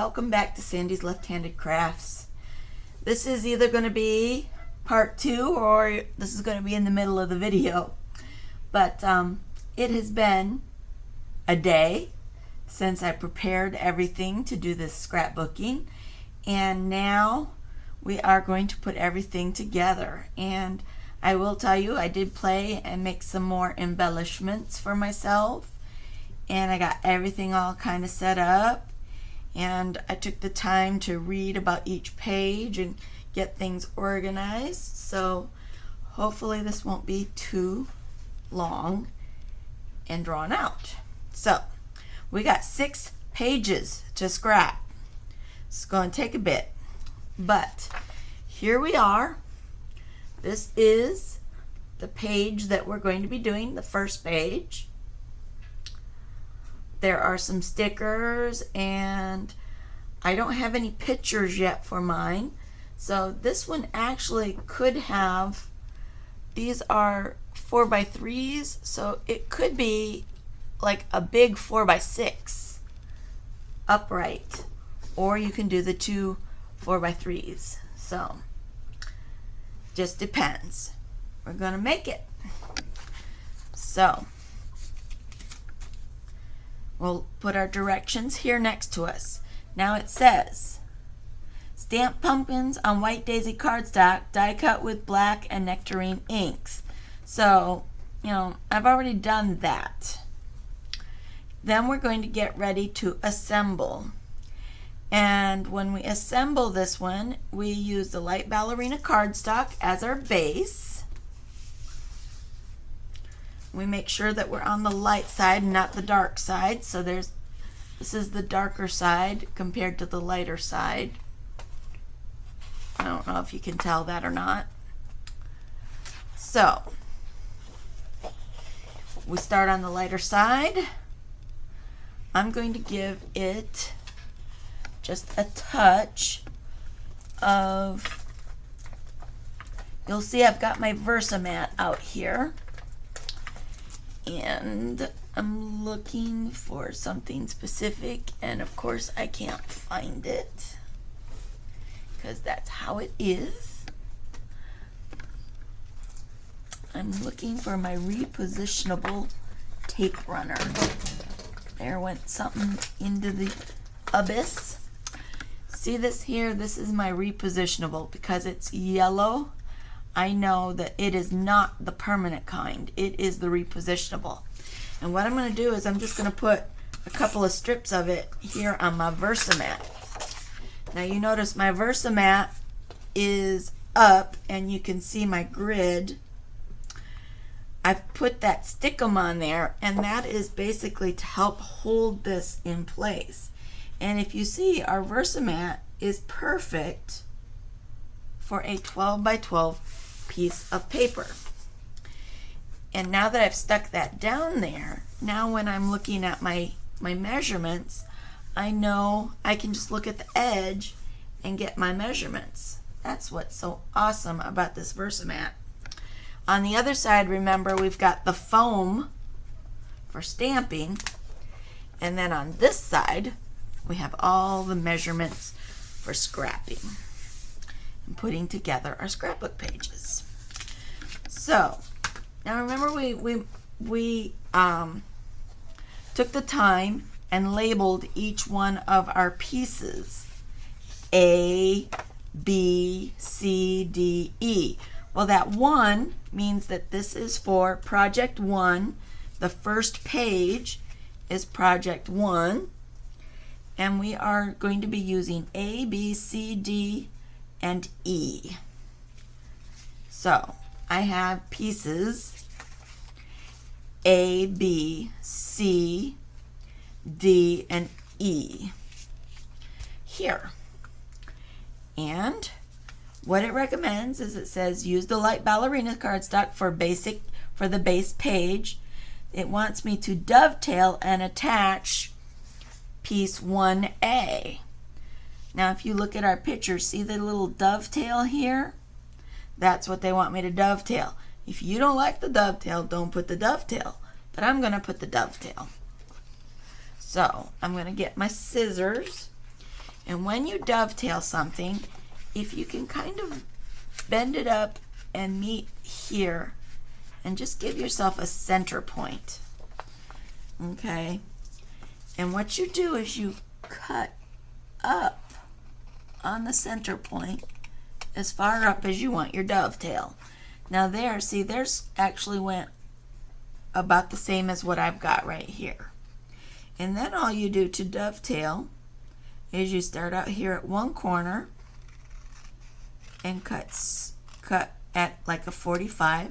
welcome back to Sandy's Left-Handed Crafts. This is either going to be part 2 or this is going to be in the middle of the video. But it has been a day since I prepared everything to do this scrapbooking, and now we are going to put everything together. And I will tell you, I did play and make some more embellishments for myself, and I got everything all kind of set up, and I took the time to read about each page and get things organized. So hopefully this won't be too long and drawn out. So we got 6 pages to scrap. It's going to take a bit, but here we are. This is the page that we're going to be doing, the first page. There are some stickers, and I don't have any pictures yet for mine. So this one actually could have, these are 4x3s, so it could be like a big 4x6 upright, or you can do the 2 4x3s. So just depends. We're gonna make it. So we'll put our directions here next to us. Now it says, stamp pumpkins on white daisy cardstock, die cut with black and nectarine inks. So, you know, I've already done that. Then we're going to get ready to assemble. And when we assemble this one, we use the light ballerina cardstock as our base. We make sure that we're on the light side, not the dark side. So this is the darker side compared to the lighter side. I don't know if you can tell that or not. So we start on the lighter side. I'm going to give it just a touch of, you'll see I've got my Versamat out here, and I'm looking for something specific, and of course I can't find it because that's how it is. I'm looking for my repositionable tape runner. There went something into the abyss. See this here? This is my repositionable. Because it's yellow, I know that it is not the permanent kind. It is the repositionable. And what I'm going to do is I'm just going to put a couple of strips of it here on my Versamat. Now you notice my Versamat is up and you can see my grid. I've put that stickum on there, and that is basically to help hold this in place. And if you see, our Versamat is perfect for a 12x12 piece of paper. And now that I've stuck that down there, now when I'm looking at my measurements, I know I can just look at the edge and get my measurements. That's what's so awesome about this Versamat. On the other side, remember, we've got the foam for stamping, and then on this side we have all the measurements for scrapping and putting together our scrapbook pages. So now remember, we took the time and labeled each one of our pieces A, B, C, D, E. Well, that 1 means that this is for project 1. The first page is project 1, and we are going to be using A, B, C, D, and E. So I have pieces A, B, C, D, and E here. And what it recommends is, it says use the light ballerina cardstock for the base page. It wants me to dovetail and attach piece 1A. Now if you look at our picture, see the little dovetail here? That's what they want me to dovetail. If you don't like the dovetail, don't put the dovetail. But I'm going to put the dovetail. So I'm going to get my scissors, And when you dovetail something, if you can kind of bend it up and meet here, and just give yourself a center point. Okay? And what you do is you cut up on the center point as far up as you want your dovetail. Now there, see, there's actually went about the same as what I've got right here. And then all you do to dovetail is you start out here at one corner and cut at like a 45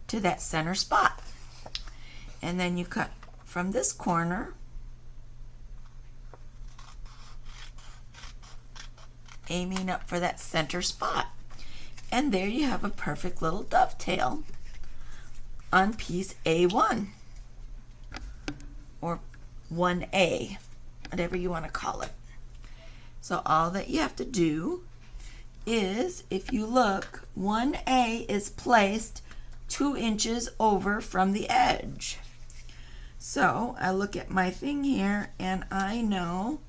to that center spot. And then you cut from this corner aiming up for that center spot. And there you have a perfect little dovetail on piece A1 or 1A, whatever you want to call it. So all that you have to do is, if you look, 1A is placed 2 inches over from the edge. So I look at my thing here and I know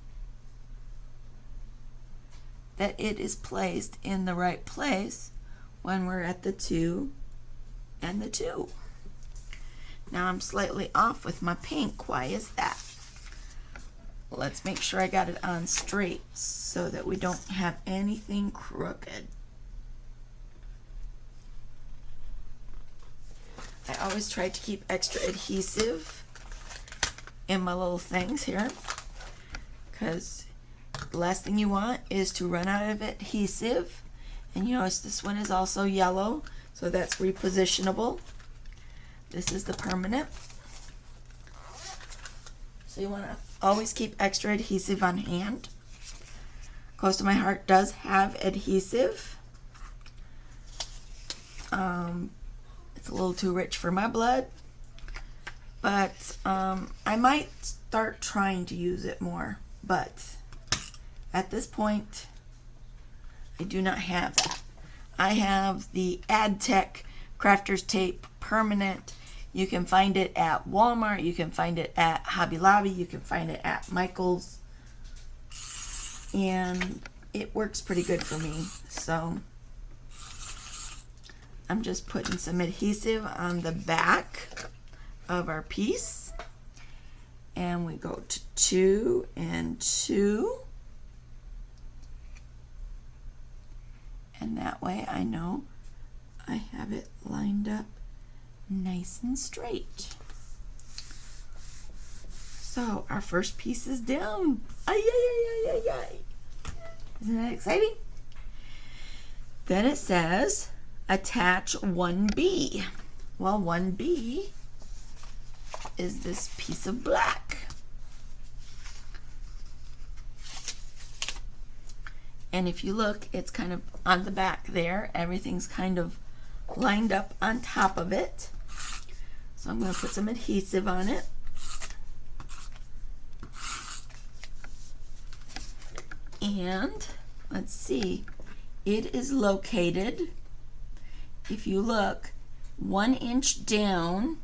that it is placed in the right place when we're at the 2 and the 2. Now I'm slightly off with my pink. Why is that? Let's make sure I got it on straight so that we don't have anything crooked. I always try to keep extra adhesive in my little things here, because the last thing you want is to run out of adhesive. And you notice this one is also yellow, so that's repositionable. This is the permanent. So you want to always keep extra adhesive on hand. Close to My Heart does have adhesive. It's a little too rich for my blood, but I might start trying to use it more, but at this point I do not have that. I have the AdTech Crafter's Tape Permanent. You can find it at Walmart, you can find it at Hobby Lobby, you can find it at Michael's, and it works pretty good for me. So I'm just putting some adhesive on the back of our piece, and we go to 2 and 2, and that way I know I have it lined up nice and straight. So our first piece is down. Ay, ay, ay, ay, ay. Isn't that exciting? Then it says attach 1B. Well, 1B is this piece of black. And if you look, it's kind of on the back there. Everything's kind of lined up on top of it. So I'm going to put some adhesive on it. And let's see, it is located, if you look, 1 inch down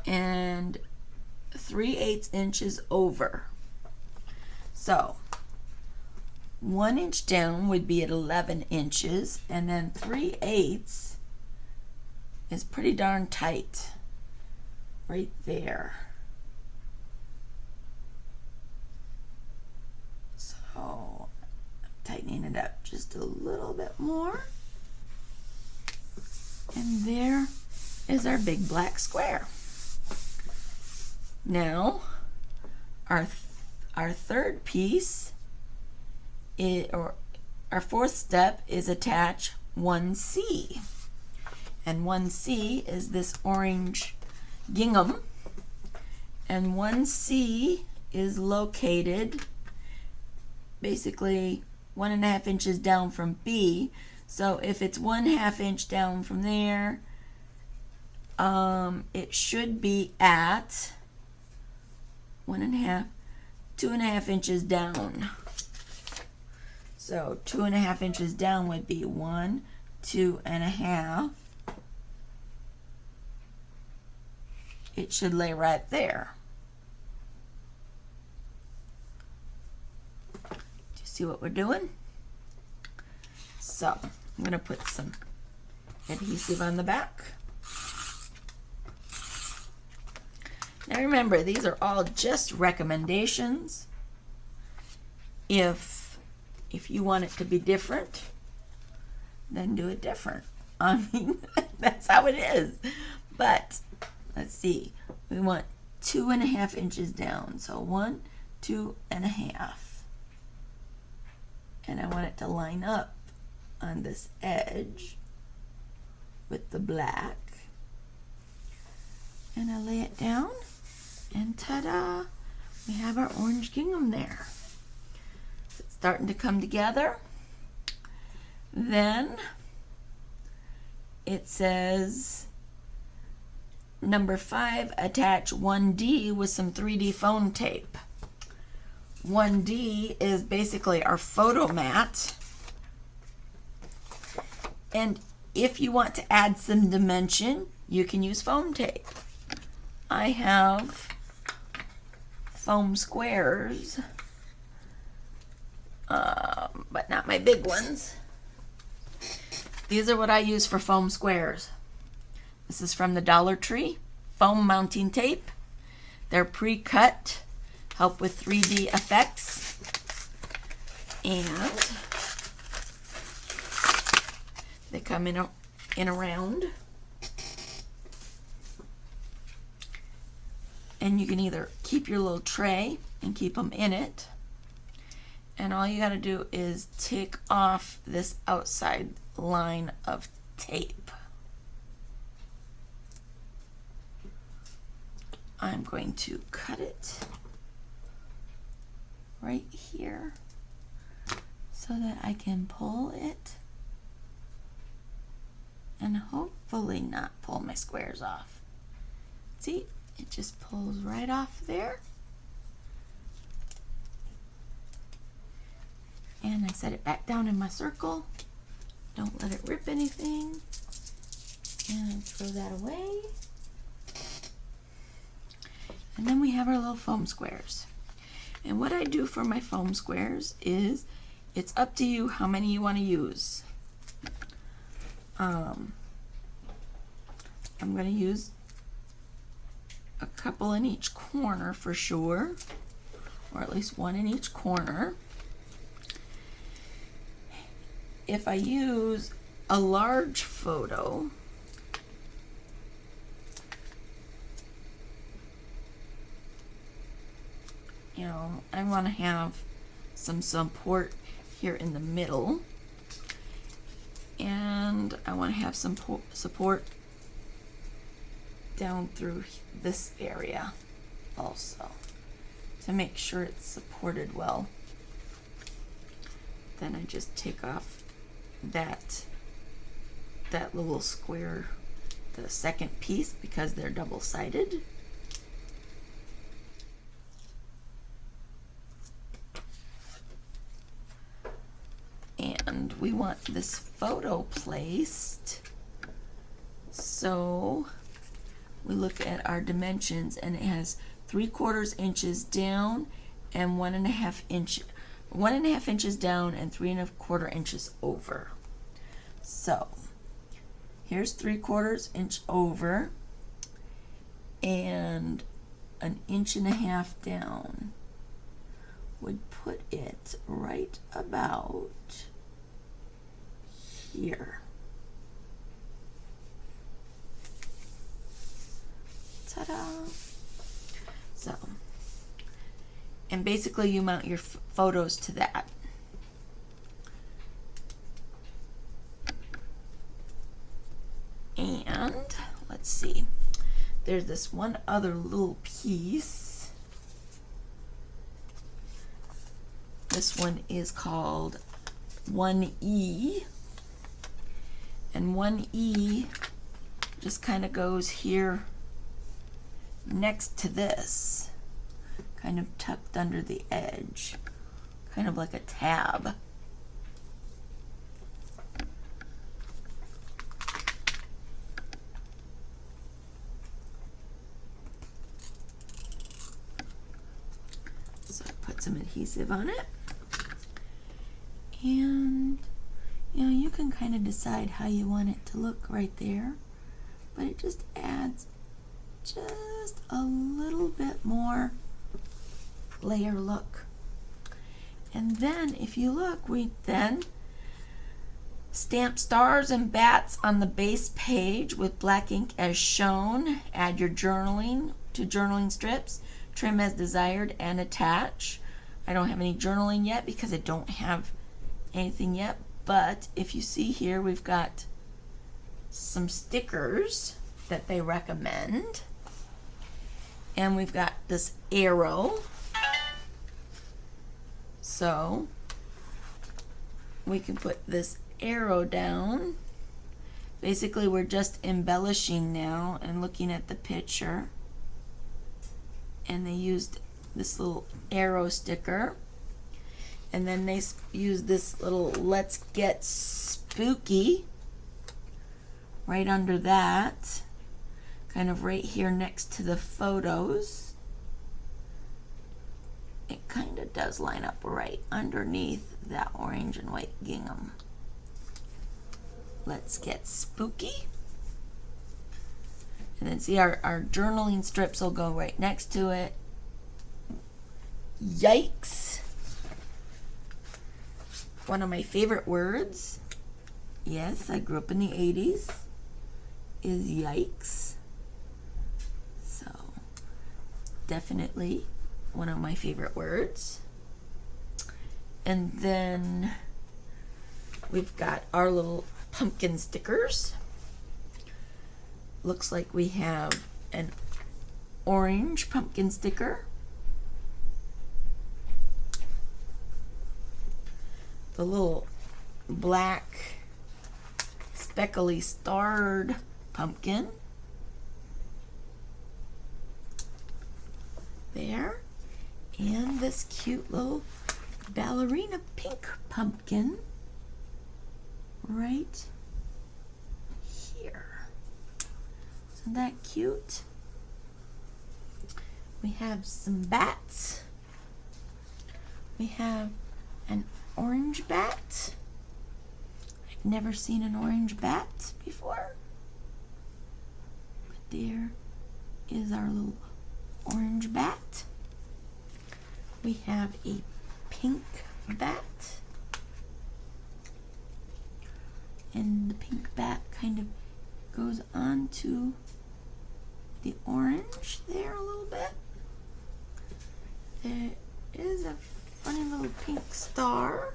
and 3/8 inches over. So 1 inch down would be at 11 inches, and then 3/8 is pretty darn tight right there. So I'm tightening it up just a little bit more, and there is our big black square. Now our third piece or our fourth step is attach 1C, and 1C is this orange gingham, and 1C is located basically 1.5 inches down from B. So if it's 1/2 inch down from there, it should be at 2.5 inches down. So 2.5 inches down would be 1, 2.5. It should lay right there. Do you See what we're doing? So I'm gonna put some adhesive on the back. Now remember, these are all just recommendations. If you want it to be different, then do it different. I mean, that's how it is. But let's see, we want 2.5 inches down. So 1, 2.5. And I want it to line up on this edge with the black. And I lay it down, and ta-da, we have our orange gingham there. So it's starting to come together. Then it says number 5, attach 1D with some 3D foam tape. 1D is basically our photo mat. And if you want to add some dimension, you can use foam tape. I have foam squares, but not my big ones. These are what I use for foam squares. This is from the Dollar Tree, foam mounting tape. They're pre-cut, help with 3D effects. And they come in a round. And you can either keep your little tray and keep them in it. And all you got to do is take off this outside line of tape. I'm going to cut it right here so that I can pull it and hopefully not pull my squares off. See? It just pulls right off there. And I set it back down in my circle. Don't let it rip anything. And I throw that away. And then we have our little foam squares. And what I do for my foam squares is, it's up to you how many you want to use. I'm going to use a couple in each corner for sure, or at least one in each corner. If I use a large photo, you know, I want to have some support here in the middle, and I want to have some support down through this area also to make sure it's supported well. Then I just take off that little square, the second piece, because they're double-sided. And we want this photo placed, so we look at our dimensions, and it has 3/4 inches down and 1.5 inches down and 3.25 inches over. So here's 3/4 inch over and 1.5 inches down would put it right about here. Ta-da! So, and basically you mount your photos to that. And let's see, there's this one other little piece. This one is called 1E, and 1E just kind of goes here next to this, kind of tucked under the edge, kind of like a tab. So I put some adhesive on it, And you know, you can kind of decide how you want it to look right there, but it just adds just a little bit more layer look. And then if you look, we then stamp stars and bats on the base page with black ink as shown. Add your journaling to journaling strips, trim as desired, and attach. I don't have any journaling yet because I don't have anything yet, but if you see here, we've got some stickers that they recommend, and we've got this arrow, so we can put this arrow down. Basically, we're just embellishing now and looking at the picture, and they used this little arrow sticker, and then they used this little "Let's Get Spooky" right under that, kind of right here next to the photos. It kind of does line up right underneath that orange and white gingham. Let's get spooky. And then see, our journaling strips will go right next to it. Yikes. One of my favorite words, yes, I grew up in the 80s, is yikes. So, definitely one of my favorite words. And then we've got our little pumpkin stickers. Looks like we have an orange pumpkin sticker, the little black speckly starred pumpkin there, and this cute little ballerina pink pumpkin right here. Isn't that cute? We have some bats. We have an orange bat. I've never seen an orange bat before, but there is our little orange bat. We have a pink bat, and the pink bat kind of goes on to the orange there a little bit. There is a funny little pink star,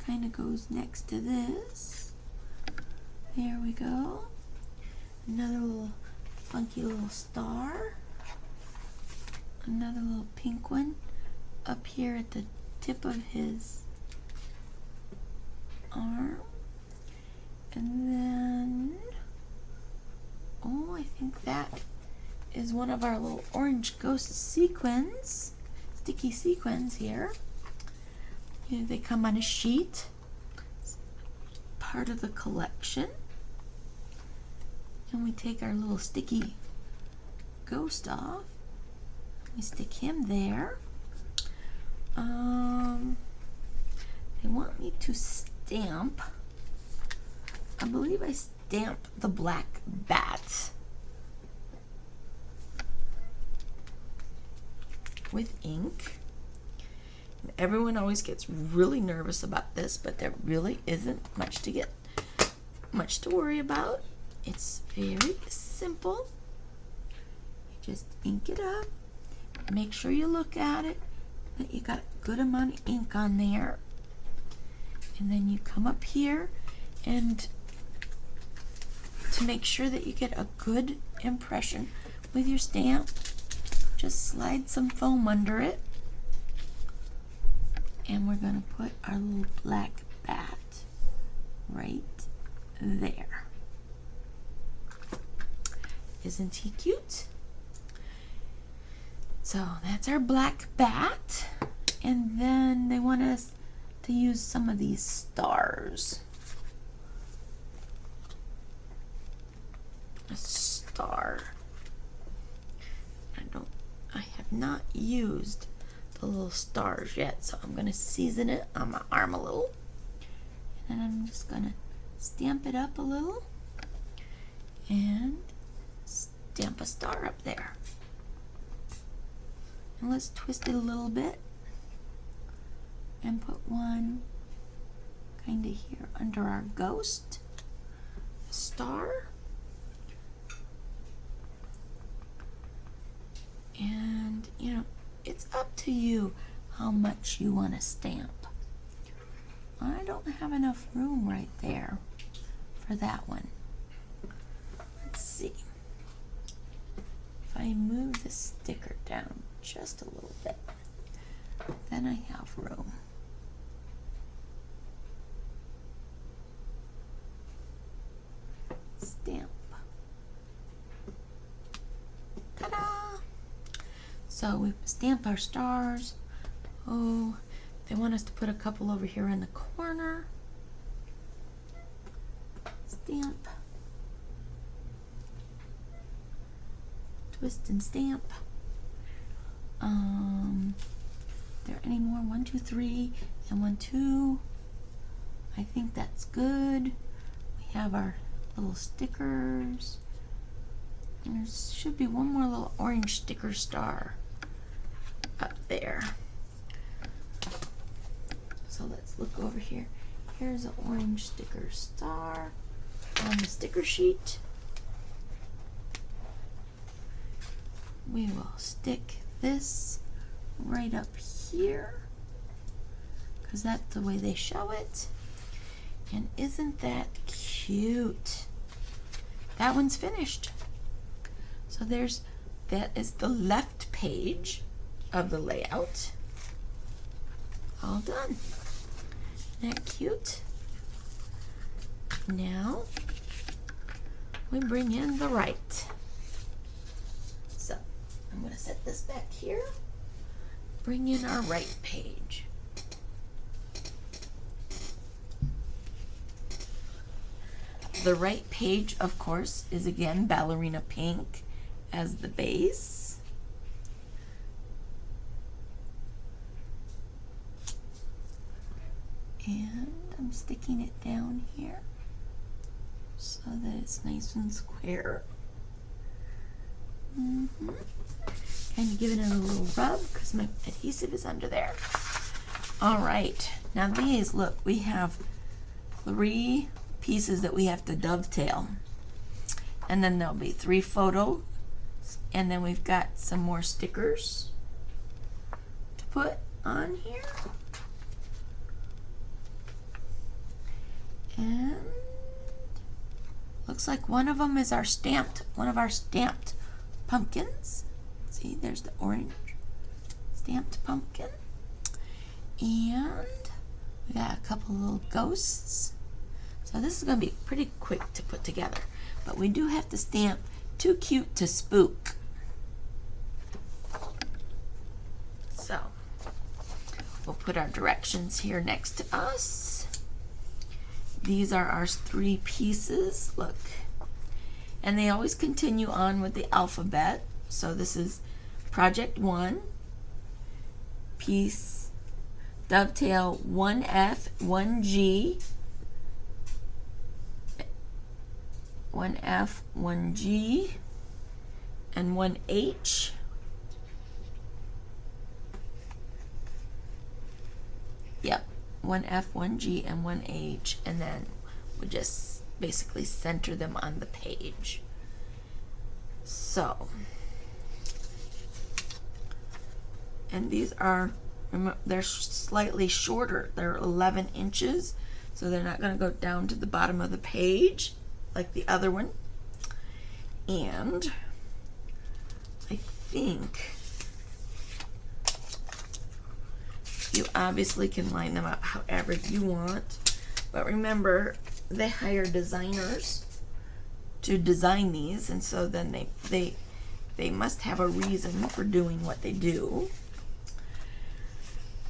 kind of goes next to this. There we go. Another little funky little star. Another little pink one up here at the tip of his arm. And then, oh, I think that is one of our little orange ghost sequins, sticky sequins here. You know, they come on a sheet. It's part of the collection. And we take our little sticky ghost off. We stick him there. They want me to stamp. I believe I stamped the black bat with ink. Everyone always gets really nervous about this, but there really isn't much to worry about. It's very simple. You just ink it up. Make sure you look at it, that you got a good amount of ink on there. And then you come up here, and to make sure that you get a good impression with your stamp, just slide some foam under it. And we're going to put our little black bat right there. Isn't he cute? So that's our black bat. And then they want us to use some of these stars. A star. I have not used the little stars yet, so I'm gonna season it on my arm a little. And I'm just gonna stamp it up a little and stamp a star up there. And let's twist it a little bit and put one kind of here under our ghost star. And you know, it's up to you how much you want to stamp. I don't have enough room right there for that one. Let's see. If I move the sticker down just a little bit, then I have room. Stamp. Ta-da! So we stamp our stars. Oh, they want us to put a couple over here in the corner. Stamp. Twist and stamp. There any more? 1, 2, 3, and 1, 2. I think that's good. We have our little stickers. And there should be one more little orange sticker star up there. So let's look over here. Here's an orange sticker star on the sticker sheet. We will stick this right up here because that's the way they show it. And isn't that cute? That one's finished. So that is the left page of the layout. All done. Isn't that cute? Now we bring in the right. So I'm going to set this back here. Bring in our right page. The right page, of course, is again Ballerina Pink as the base. And I'm sticking it down here so that it's nice and square. Kind of giving it a little rub because my adhesive is under there. All right, now these, look, we have 3 pieces that we have to dovetail, and then there'll be 3 photos, and then we've got some more stickers to put on here. And looks like one of them is one of our stamped pumpkins. See, there's the orange stamped pumpkin. And we got a couple little ghosts. So this is going to be pretty quick to put together. But we do have to stamp Too Cute to Spook. So we'll put our directions here next to us. These are our 3 pieces, look. And they always continue on with the alphabet. So this is project 1, piece, dovetail 1F, 1G, 1F, 1G, and 1H. Yep, 1F, 1G, and 1H, and then we just basically center them on the page. So, and these are, they're slightly shorter. They're 11 inches, so they're not going to go down to the bottom of the page like the other one. And I think you obviously can line them up however you want, but remember they hire designers to design these, and so then they must have a reason for doing what they do.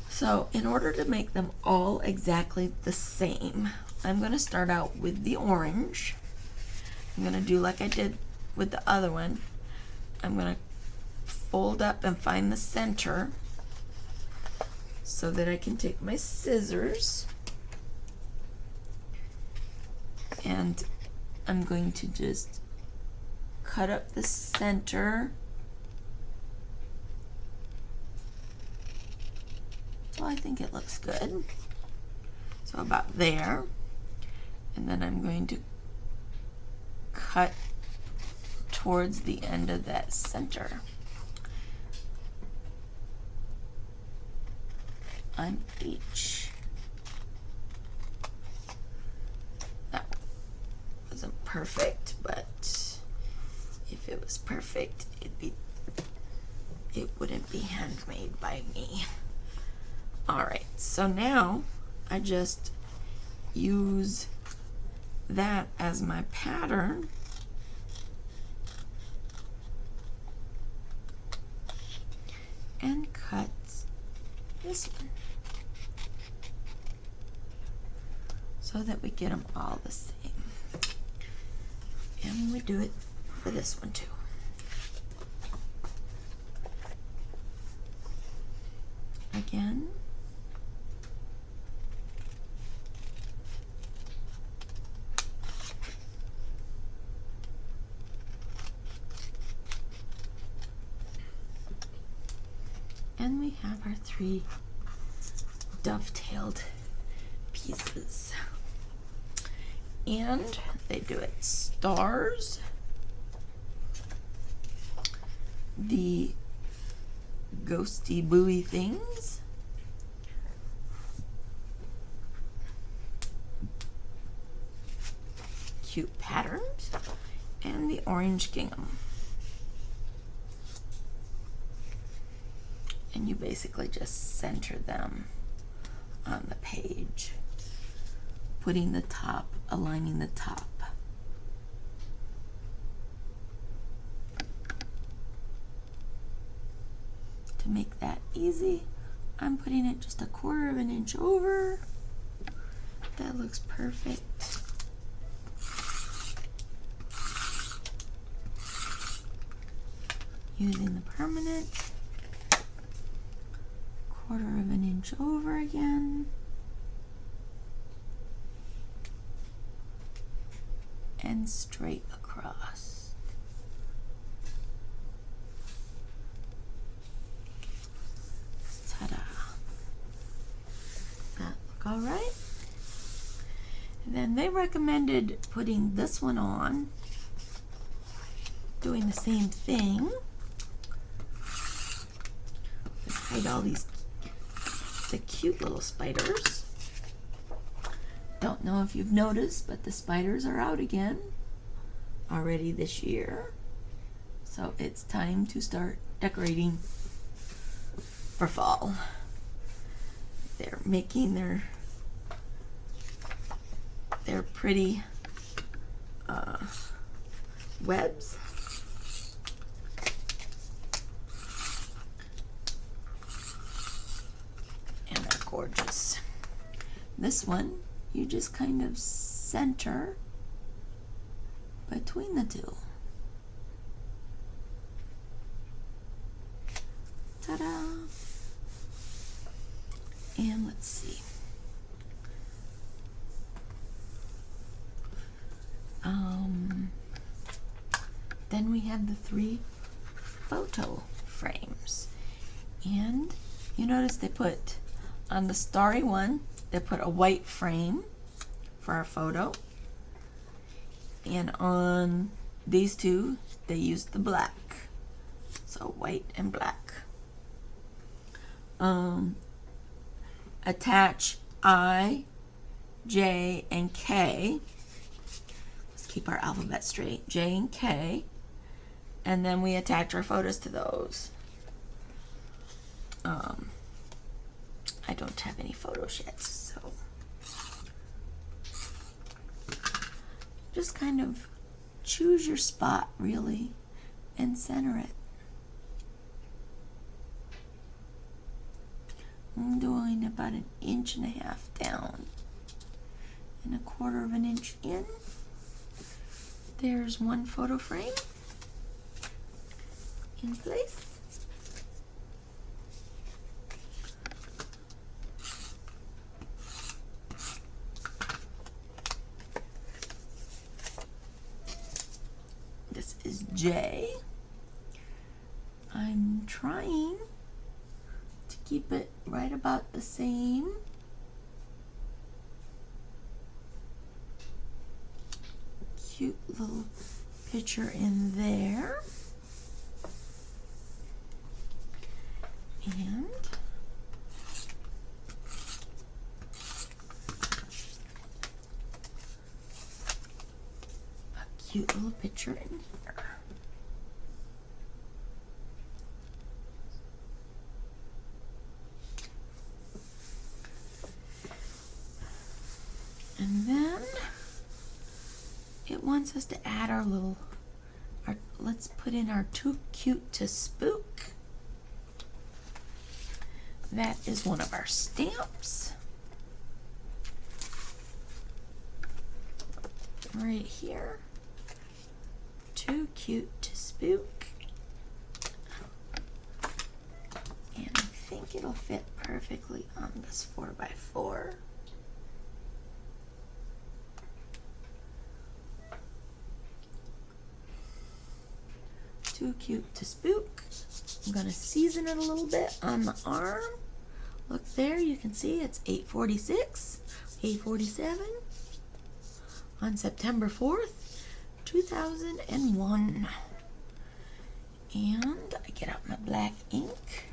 So in order to make them all exactly the same, I'm going to start out with the orange. I'm going to do like I did with the other one. I'm going to fold up and find the center so that I can take my scissors and I'm going to just cut up the center. So I think it looks good. So about there. And then I'm going to cut towards the end of that center on each. That wasn't perfect, but if it was perfect, it wouldn't be handmade by me. All right, so now I just use that as my pattern. And cut this one so that we get them all the same. And we do it for this one too. Again. And we have our 3 dovetailed pieces. And they do it stars, the ghosty buoy things, cute patterns, and the orange gingham. And you basically just center them on the page, putting the top, aligning the top. To make that easy, I'm putting it just 1/4 of an inch over. That looks perfect. Using the permanent. 1/4 of an inch over again. And straight across. Ta-da. That look all right? And then they recommended putting this one on, doing the same thing. Let's hide all the cute little spiders. Don't know if you've noticed, but the spiders are out again already this year. So it's time to start decorating for fall. They're making their pretty webs. And they're gorgeous. This one, you just kind of center between the two. Ta-da! And let's see. Then we have the 3 photo frames. And you notice they put, on the starry one, they put a white frame for our photo. And on these 2, they used the black. So white and black. Attach I, J, and K. Let's keep our alphabet straight. J and K. And then we attach our photos to those. I don't have any photos yet, so just kind of choose your spot, really, and center it. I'm doing about 1.5 inches down and 1/4 of an inch in. There's one photo frame in place. J. I'm trying to keep it right about the same. Cute little picture in there. And a cute little picture in here. And then it wants us to add our little, let's put in our Too Cute to Spook. That is one of our stamps. Right here. Too Cute to Spook. And I think it'll fit perfectly on this 4x4. Too Cute to Spook. I'm going to season it a little bit on the arm. Look there, you can see it's 8:46, 8:47 on September 4th, 2001. And I get out my black ink.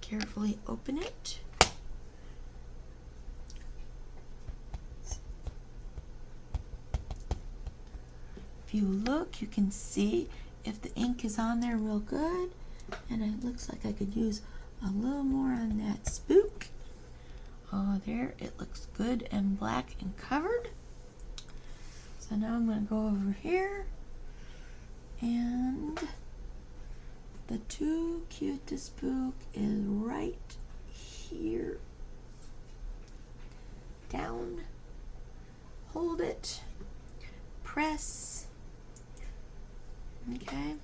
Carefully open it. If you look, you can see if the ink is on there real good, and it looks like I could use a little more on that spook. Oh, there, it looks good and black and covered. So now I'm going to go over here, and the Too Cute to Spook is right here. Down, hold it, press. Okay,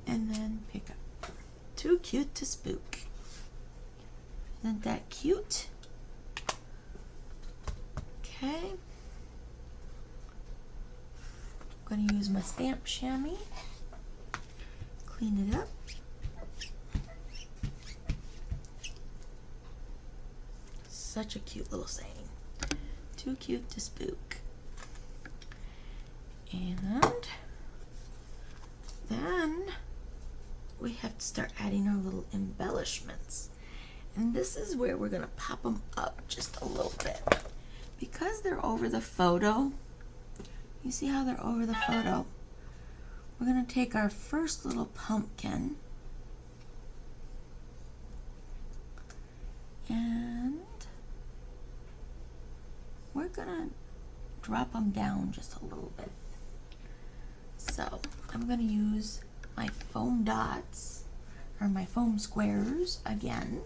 and then pick up Too Cute to Spook. Isn't that cute? Okay, I'm going to use my stamp chamois, clean it up. Such a cute little saying. Too Cute to Spook. And then we have to start adding our little embellishments. And this is where we're going to pop them up just a little bit. Because they're over the photo, you see how they're over the photo? We're going to take our first little pumpkin and we're going to drop them down just a little bit. So I'm going to use my foam dots, or my foam squares again.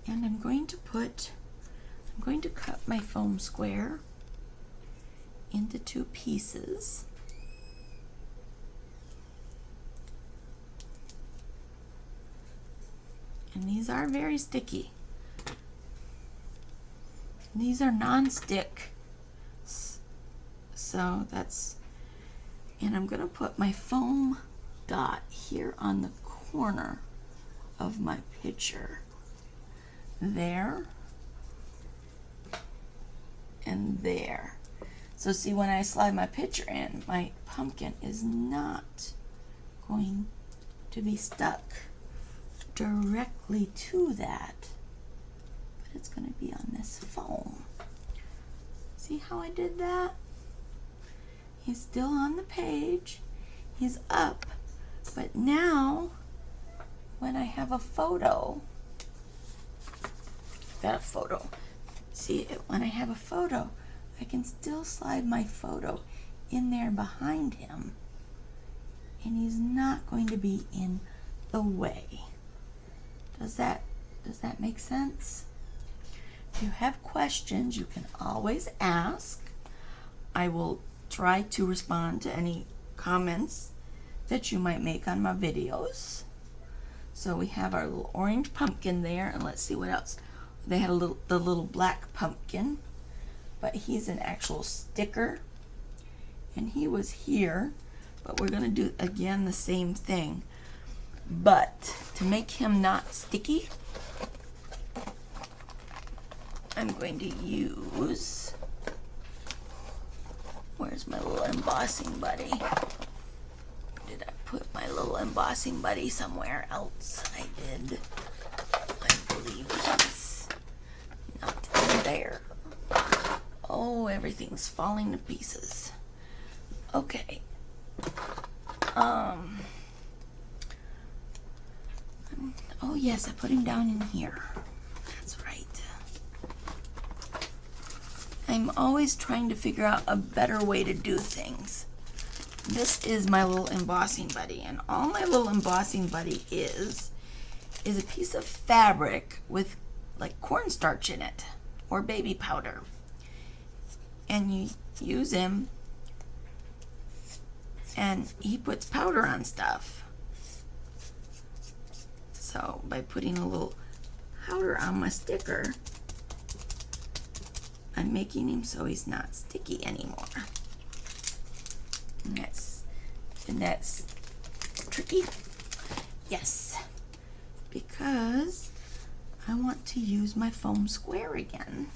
And I'm going to cut my foam square into 2 pieces. And these are very sticky. These are non-stick. So that's, and I'm going to put my foam dot here on the corner of my picture. There and there. So see, when I slide my picture in, my pumpkin is not going to be stuck directly to that, but it's going to be on this foam. See how I did that? He's still on the page, he's up, but now when I have a photo, see, when I have a photo, I can still slide my photo in there behind him, and he's not going to be in the way. Does that make sense? If you have questions, you can always ask. I will try to respond to any comments that you might make on my videos. So we have our little orange pumpkin there, and let's see what else. They had the little black pumpkin, but he's an actual sticker, and he was here, but we're gonna do again the same thing. But to make him not sticky, I'm going to use, where's my little embossing buddy? Did I put my little embossing buddy somewhere else? I did. I believe he's not in there. Oh, everything's falling to pieces. Okay. Oh yes, I put him down in here. That's right. I'm always trying to figure out a better way to do things. This is my little embossing buddy, and all my little embossing buddy is a piece of fabric with like cornstarch in it or baby powder. And you use him and he puts powder on stuff. So by putting a little powder on my sticker, I'm making him so he's not sticky anymore. And that's tricky. Yes, because I want to use my foam square again.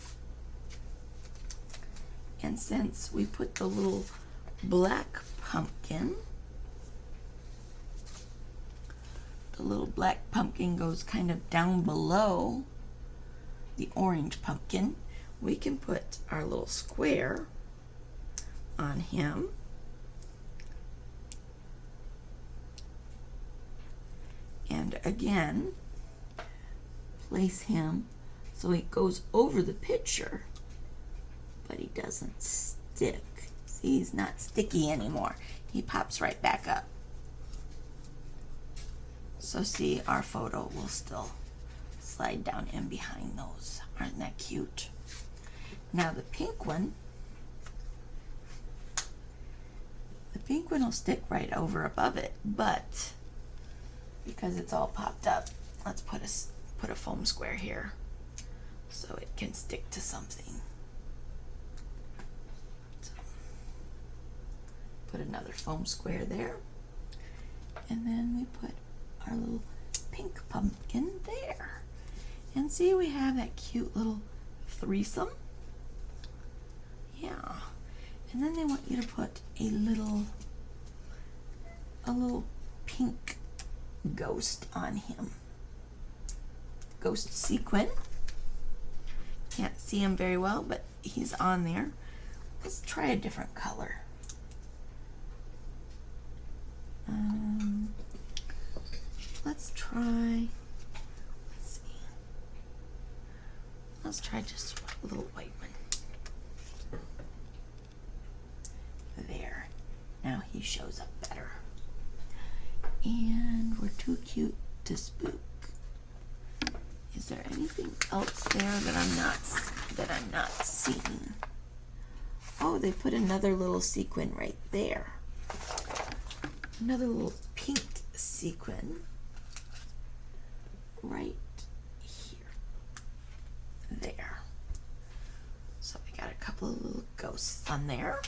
And since we put the little black pumpkin, the little black pumpkin goes kind of down below the orange pumpkin, we can put our little square on him. And again, place him so he goes over the picture, but he doesn't stick. See, he's not sticky anymore. He pops right back up. So see, our photo will still slide down in behind those. Aren't that cute? Now the pink one will stick right over above it, but because it's all popped up, let's put a foam square here so it can stick to something. So, put another foam square there, and then we put our little pink pumpkin there. And see, we have that cute little threesome. Yeah. And then they want you to put a little pink ghost on him. Ghost sequin. Can't see him very well, but he's on there. Let's try a different color. Let's try just a little white one. There. Now he shows up better. And we're too cute to spook. Is there anything else there that I'm not seeing? Oh, they put another little sequin right there. Another little pink sequin right here. There. So we got a couple of little ghosts on there.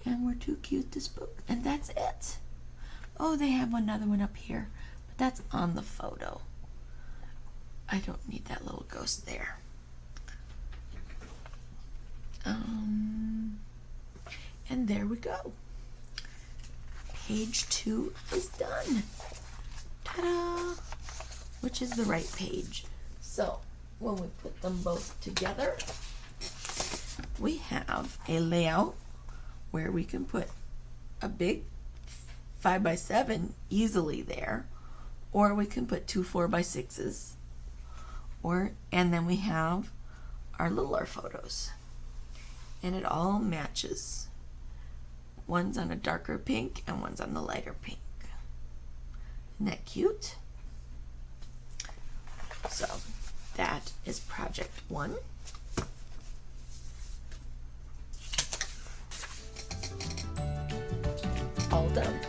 And we're too cute to spook. And that's it. Oh, they have another one up here, but that's on the photo. I don't need that little ghost there. And there we go. Page 2 is done. Ta-da! Which is the right page. So when we put them both together, we have a layout where we can put a big 5x7 easily there, or we can put two 4x6s, and then we have our littler photos, and it all matches. One's on a darker pink and one's on the lighter pink. Isn't that cute? So that is project 1. All done.